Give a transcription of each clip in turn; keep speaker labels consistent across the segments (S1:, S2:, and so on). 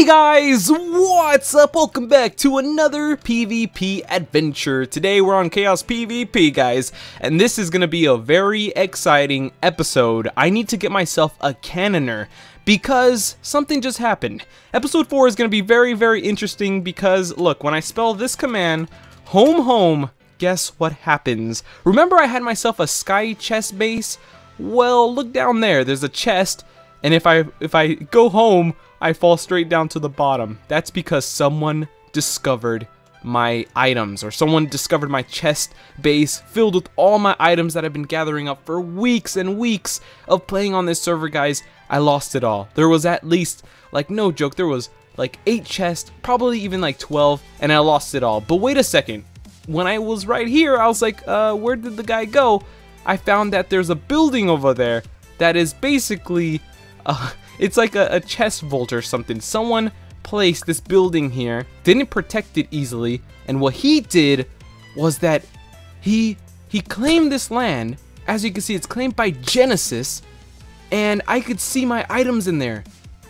S1: Hey guys, what's up? Welcome back to another PvP adventure. Today we're on ChaosPVP, guys, and this is going to be a very exciting episode. I need to get myself a cannoner because something just happened. Episode 4 is going to be very interesting because, look, when I spell this command, home, guess what happens? Remember I had myself a sky chest base? Well, look down there, there's a chest, and if I go home, I fall straight down to the bottom. That's because someone discovered my items, or someone discovered my chest base filled with all my items that I've been gathering up for weeks and weeks of playing on this server, guys. I lost it all. There was at least, like, no joke, there was like 8 chests, probably even like 12, and I lost it all. But wait a second. When I was right here, I was like, where did the guy go? I found that there's a building over there that is basically it's like a chest vault or something. Someone placed this building here, didn't protect it easily, and what he did was that he claimed this land. As you can see, it's claimed by Genesis, and I could see my items in there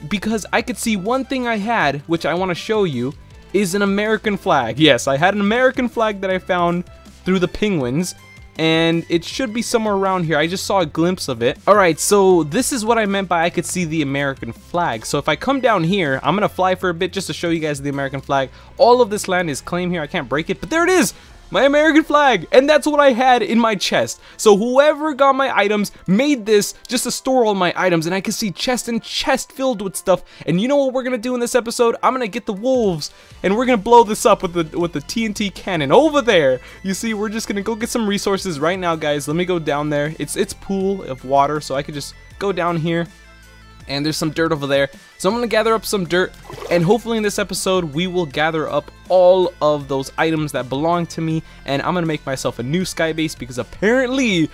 S1: because I could see one thing I had, which I want to show you, is an American flag. Yes, I had an American flag that I found through the penguins, and it should be somewhere around here. I just saw a glimpse of it. Alright, so this is what I meant by I could see the American flag. So if I come down here, I'm gonna fly for a bit just to show you guys the American flag. All of this land is claimed here. I can't break it, but there it is! My American flag! And that's what I had in my chest. So whoever got my items made this just to store all my items, and I can see chest and chest filled with stuff. And you know what we're gonna do in this episode? I'm gonna get the wolves, and we're gonna blow this up with the TNT cannon over there. You see, we're just gonna go get some resources right now, guys. Let me go down there. It's pool of water, so I could just go down here. And there's some dirt over there, so I'm gonna gather up some dirt, and hopefully in this episode we will gather up all of those items that belong to me, and I'm gonna make myself a new sky base because apparently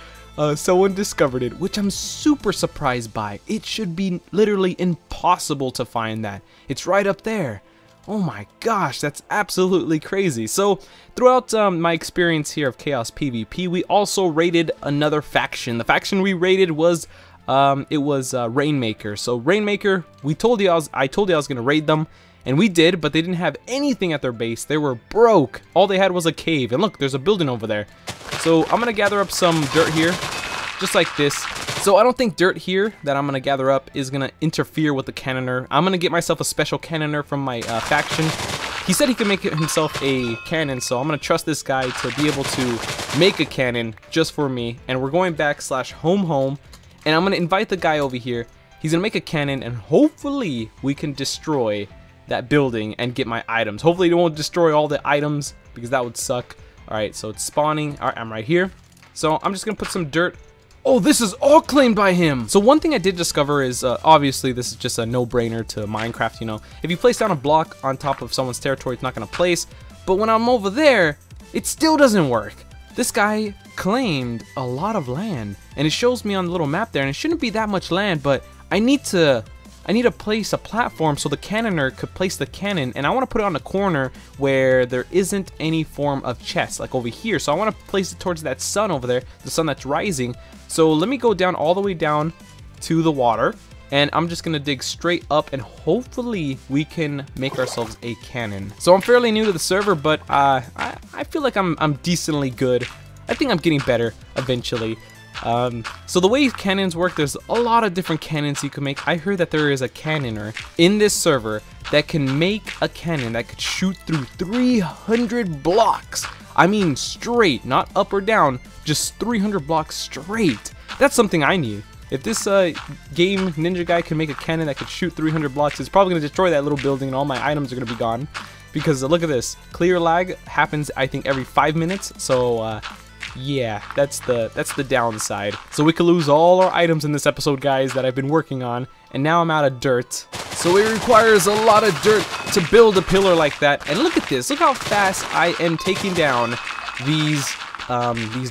S1: someone discovered it, which I'm super surprised by. It should be literally impossible to find that. It's right up there. Oh my gosh, that's absolutely crazy. So throughout my experience here of ChaosPVP, we also raided another faction. The faction we raided was Rainmaker. So Rainmaker, I told you I was gonna raid them, and we did, but they didn't have anything at their base. They were broke. All they had was a cave, and look, there's a building over there. So I'm gonna gather up some dirt here, just like this. So I don't think dirt here that I'm gonna gather up is gonna interfere with the cannoner. I'm gonna get myself a special cannoner from my faction. He said he could make himself a cannon, so I'm gonna trust this guy to be able to make a cannon just for me. And we're going /home. And I'm gonna invite the guy over here. He's gonna make a cannon, and hopefully we can destroy that building and get my items. Hopefully it won't destroy all the items because that would suck. Alright, so it's spawning. Alright, I'm right here. So I'm just gonna put some dirt. Oh, this is all claimed by him. So one thing I did discover is, obviously this is just a no-brainer to Minecraft, you know. If you place down a block on top of someone's territory, it's not gonna place. But when I'm over there, it still doesn't work. This guy claimed a lot of land, and it shows me on the little map there, and it shouldn't be that much land, but I need to place a platform so the cannoner could place the cannon, and I want to put it on a corner where there isn't any form of chest, like over here. So I want to place it towards that sun over there, the sun that's rising. So let me go down all the way down to the water, and I'm just gonna dig straight up, and hopefully we can make ourselves a cannon. So I'm fairly new to the server, but I feel like I'm decently good. I think I'm getting better eventually. So the way cannons work, there's a lot of different cannons you can make. I heard that there is a cannoner in this server that can make a cannon that could shoot through 300 blocks. I mean straight, not up or down, just 300 blocks straight. That's something I need. If this game ninja guy can make a cannon that could shoot 300 blocks, it's probably going to destroy that little building, and all my items are going to be gone. Because look at this, clear lag happens I think every 5 minutes, so yeah, that's the downside. So we could lose all our items in this episode, guys, that I've been working on, and now I'm out of dirt. So it requires a lot of dirt to build a pillar like that. And look at this, look how fast I am taking down these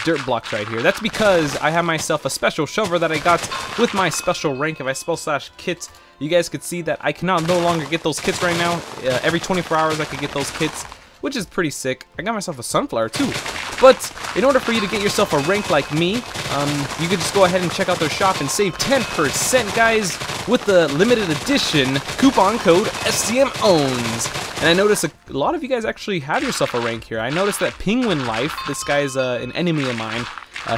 S1: dirt blocks right here. That's because I have myself a special shovel that I got with my special rank. If I spell /kits, you guys could see that I cannot no longer get those kits right now. Every 24 hours I could get those kits, which is pretty sick. I got myself a sunflower too. But in order for you to get yourself a rank like me, you could just go ahead and check out their shop and save 10%, guys, with the limited edition coupon code SCMowns. And I noticed a lot of you guys actually have yourself a rank here. I noticed that Penguin Life, this guy's an enemy of mine,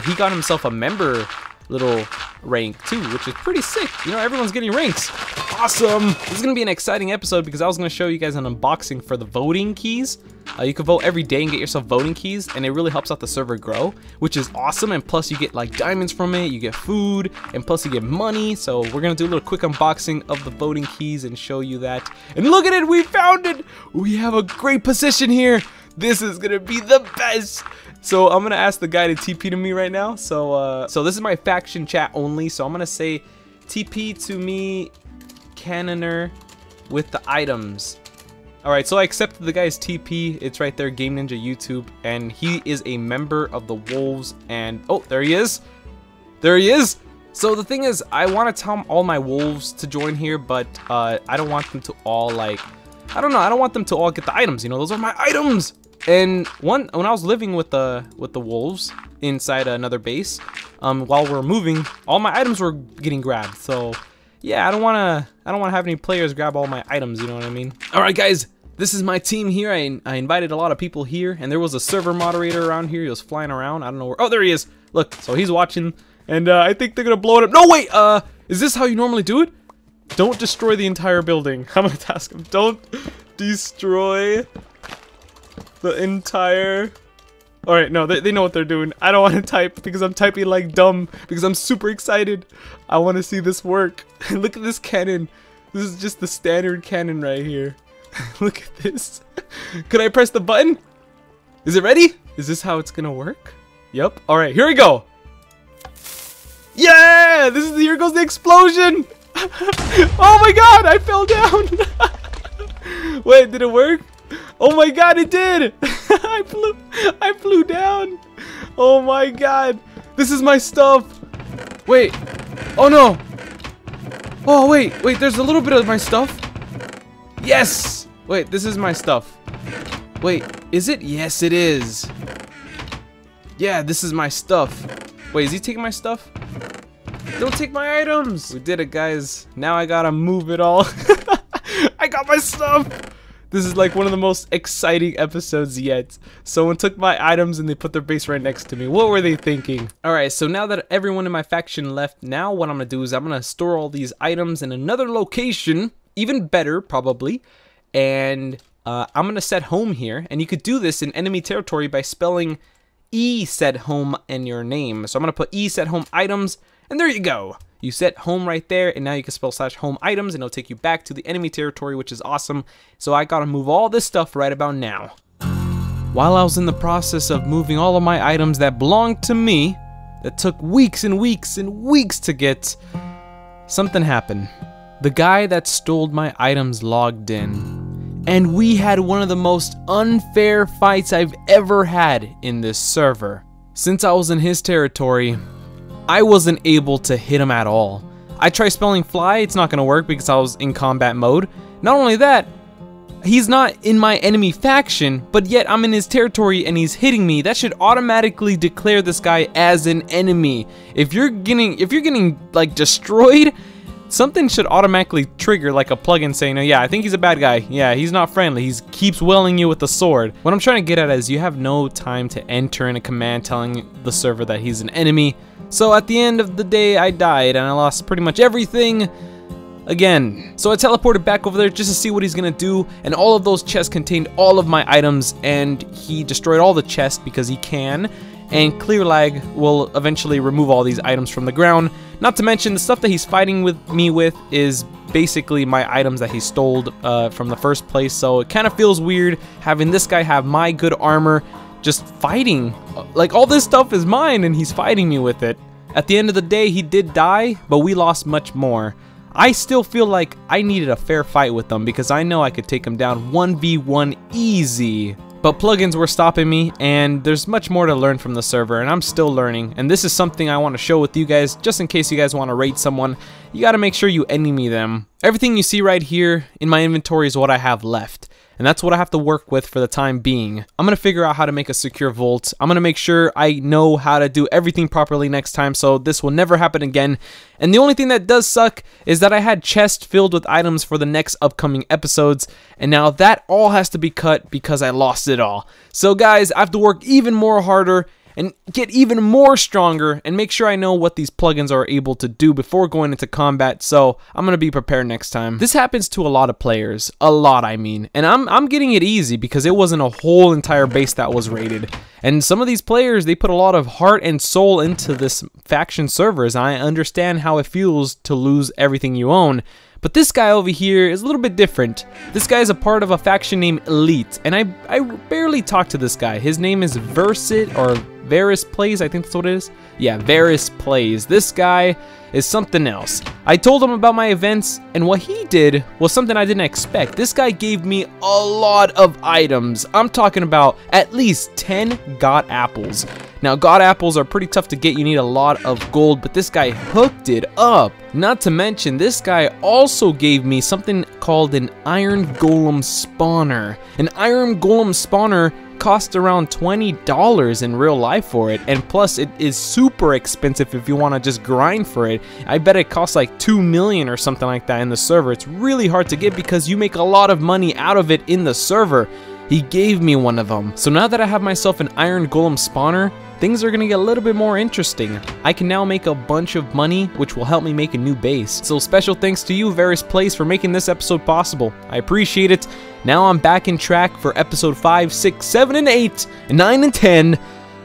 S1: he got himself a member little rank too, which is pretty sick. You know, everyone's getting ranks. Awesome. This is gonna be an exciting episode because I was gonna show you guys an unboxing for the voting keys. You can vote every day and get yourself voting keys, and it really helps out the server grow, which is awesome. And plus you get like diamonds from it, you get food, and plus you get money. So we're gonna do a little quick unboxing of the voting keys and show you that. And look at it, we found it. We have a great position here. This is gonna be the best. So I'm gonna ask the guy to TP to me right now. So this is my faction chat only. So I'm gonna say TP to me, Cannoner, with the items. Alright, so I accepted the guy's TP. It's right there, Game Ninja YouTube, and he is a member of the Wolves. And oh, there he is. There he is. So the thing is, I want to tell all my Wolves to join here, but I don't want them to all like, I don't know. I don't want them to all get the items. You know, those are my items. And when I was living with the wolves inside another base, while we're moving, all my items were getting grabbed. So yeah, I don't wanna have any players grab all my items. You know what I mean? All right, guys, this is my team here. I invited a lot of people here, and there was a server moderator around here. He was flying around. I don't know where. Oh, there he is. Look, so he's watching, and I think they're gonna blow it up. No, wait. Is this how you normally do it? Don't destroy the entire building. I'm gonna task him. Don't destroy the entire... Alright, no, they know what they're doing. I don't want to type because I'm typing like dumb because I'm super excited. I want to see this work. Look at this cannon. This is just the standard cannon right here. Look at this. Could I press the button? Is it ready? Is this how it's gonna work? Yep. Alright, here we go. Yeah! Here goes the explosion! Oh my god, I fell down! Wait, did it work? Oh my god, it did! I flew down! Oh my god! This is my stuff! Wait! Oh no! Oh wait, there's a little bit of my stuff. Yes! Wait, this is my stuff. Wait, is it? Yes, it is. Yeah, this is my stuff. Wait, is he taking my stuff? Don't take my items! We did it, guys. Now I gotta move it all. I got my stuff! This is like one of the most exciting episodes yet. Someone took my items and they put their base right next to me. What were they thinking? Alright, so now that everyone in my faction left, now what I'm gonna do is I'm gonna store all these items in another location, even better probably, and I'm gonna set home here. And you could do this in enemy territory by spelling E set home in your name. So I'm gonna put E set home items, and there you go. You set home right there, and now you can spell /home items, and it'll take you back to the enemy territory, which is awesome. So I gotta move all this stuff right about now. While I was in the process of moving all of my items that belonged to me, that took weeks and weeks and weeks to get, something happened. The guy that stole my items logged in, and we had one of the most unfair fights I've ever had in this server. Since I was in his territory, I wasn't able to hit him at all. I tried spelling fly, it's not gonna work because I was in combat mode. Not only that, he's not in my enemy faction, but yet I'm in his territory and he's hitting me. That should automatically declare this guy as an enemy. If you're getting like destroyed, something should automatically trigger like a plugin saying, oh yeah, I think he's a bad guy. Yeah, he's not friendly. He keeps welling you with the sword. What I'm trying to get at is you have no time to enter in a command telling the server that he's an enemy. So at the end of the day, I died and I lost pretty much everything again. So I teleported back over there just to see what he's gonna do, and all of those chests contained all of my items, and he destroyed all the chests because he can, and clear lag will eventually remove all these items from the ground. Not to mention the stuff that he's fighting with me with is basically my items that he stole from the first place, so it kind of feels weird having this guy have my good armor just fighting. Like, all this stuff is mine and he's fighting me with it. At the end of the day, he did die, but we lost much more. I still feel like I needed a fair fight with them because I know I could take him down 1v1 easy. But plugins were stopping me, and there's much more to learn from the server, and I'm still learning. And this is something I want to show with you guys, just in case you guys want to raid someone. You got to make sure you enemy them. Everything you see right here in my inventory is what I have left, and that's what I have to work with for the time being. I'm going to figure out how to make a secure vault. I'm going to make sure I know how to do everything properly next time, so this will never happen again. And the only thing that does suck is that I had chests filled with items for the next upcoming episodes, and now that all has to be cut because I lost it all. So guys, I have to work even more harder and get even more stronger and make sure I know what these plugins are able to do before going into combat, so I'm going to be prepared next time. This happens to a lot of players, a lot I mean, and I'm getting it easy because it wasn't a whole entire base that was raided. And some of these players, they put a lot of heart and soul into this faction servers. I understand how it feels to lose everything you own. But this guy over here is a little bit different. This guy is a part of a faction named Elite, and I barely talk to this guy. His name is Varus Plays, I think that's what it is. Yeah, Varus Plays. This guy is something else. I told him about my events, and what he did was something I didn't expect. This guy gave me a lot of items. I'm talking about at least 10 God Apples. Now, God Apples are pretty tough to get. You need a lot of gold, but this guy hooked it up. Not to mention, this guy also gave me something called an Iron Golem Spawner. An Iron Golem Spawner cost around $20 in real life for it, and plus it is super expensive if you want to just grind for it. I bet it costs like 2 million or something like that in the server. It's really hard to get because you make a lot of money out of it in the server. He gave me one of them. So now that I have myself an Iron Golem Spawner, things are gonna get a little bit more interesting. I can now make a bunch of money, which will help me make a new base. So special thanks to you, Varus Plays, for making this episode possible. I appreciate it. Now I'm back in track for episode 5, 6, 7, and 8, and 9, and 10.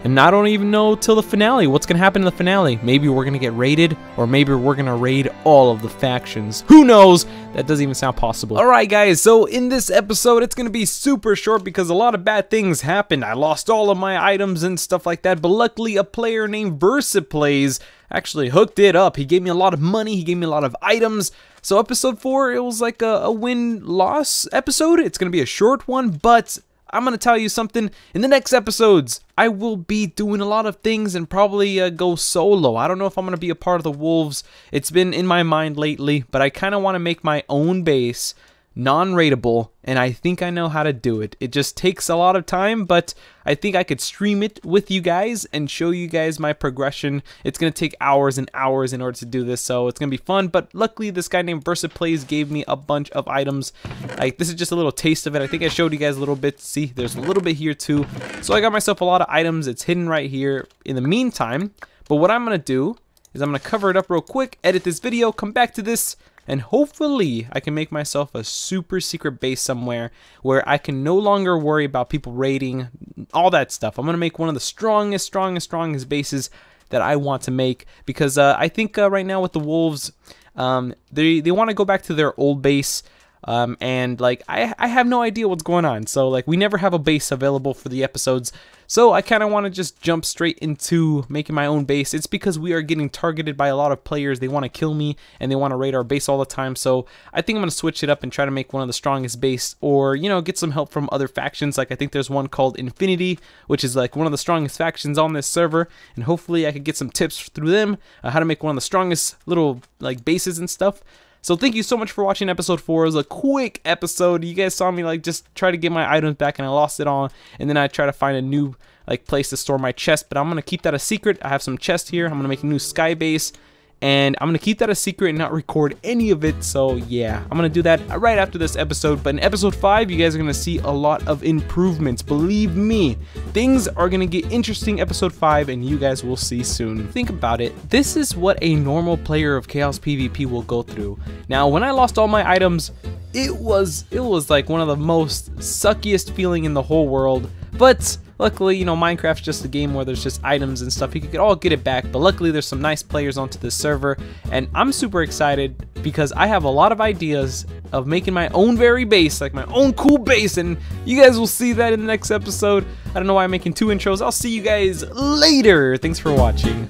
S1: And I don't even know till the finale. What's gonna happen in the finale? Maybe we're gonna get raided, or maybe we're gonna raid all of the factions. Who knows? That doesn't even sound possible. Alright guys, so in this episode, it's gonna be super short because a lot of bad things happened. I lost all of my items and stuff like that, but luckily a player named VersaPlays actually hooked it up. He gave me a lot of money, he gave me a lot of items. So episode 4, it was like a win-loss episode. It's gonna be a short one, but I'm gonna tell you something. In the next episodes, I will be doing a lot of things and probably go solo. I don't know if I'm gonna be a part of the Wolves. It's been in my mind lately, but I kind of want to make my own base, non-raidable, and I think I know how to do it. It just takes a lot of time, but I think I could stream it with you guys and show you guys my progression. It's gonna take hours and hours in order to do this, so it's gonna be fun. But luckily, this guy named VersaPlays gave me a bunch of items. Like, this is just a little taste of it. I think I showed you guys a little bit. See, there's a little bit here too. So I got myself a lot of items. It's hidden right here in the meantime. But what I'm gonna do is I'm gonna cover it up real quick, edit this video, come back to this, and hopefully I can make myself a super secret base somewhere where I can no longer worry about people raiding, all that stuff. I'm going to make one of the strongest bases that I want to make because I think right now with the Wolves, they want to go back to their old base. And like I have no idea what's going on, so like we never have a base available for the episodes, so I kind of want to just jump straight into making my own base. It's because we are getting targeted by a lot of players. They want to kill me and they want to raid our base all the time, so I think I'm going to switch it up and try to make one of the strongest base, or you know, get some help from other factions. Like I think there's one called Infinity, which is like one of the strongest factions on this server, and hopefully I could get some tips through them how to make one of the strongest little like bases and stuff. So thank you so much for watching episode 4. It was a quick episode. You guys saw me like just try to get my items back and I lost it all. And then I try to find a new like place to store my chest. But I'm going to keep that a secret. I have some chests here. I'm going to make a new sky base. And I'm going to keep that a secret and not record any of it. So yeah, I'm going to do that right after this episode. But in episode 5, you guys are going to see a lot of improvements. Believe me, things are going to get interesting episode 5 and you guys will see soon. Think about it. This is what a normal player of Chaos PvP will go through. Now, when I lost all my items, it was like one of the most suckiest feeling in the whole world. But luckily, you know, Minecraft's just a game where there's just items and stuff. You could all get it back, but luckily there's some nice players onto this server, and I'm super excited because I have a lot of ideas of making my own very base, like my own cool base, and you guys will see that in the next episode. I don't know why I'm making 2 intros. I'll see you guys later. Thanks for watching.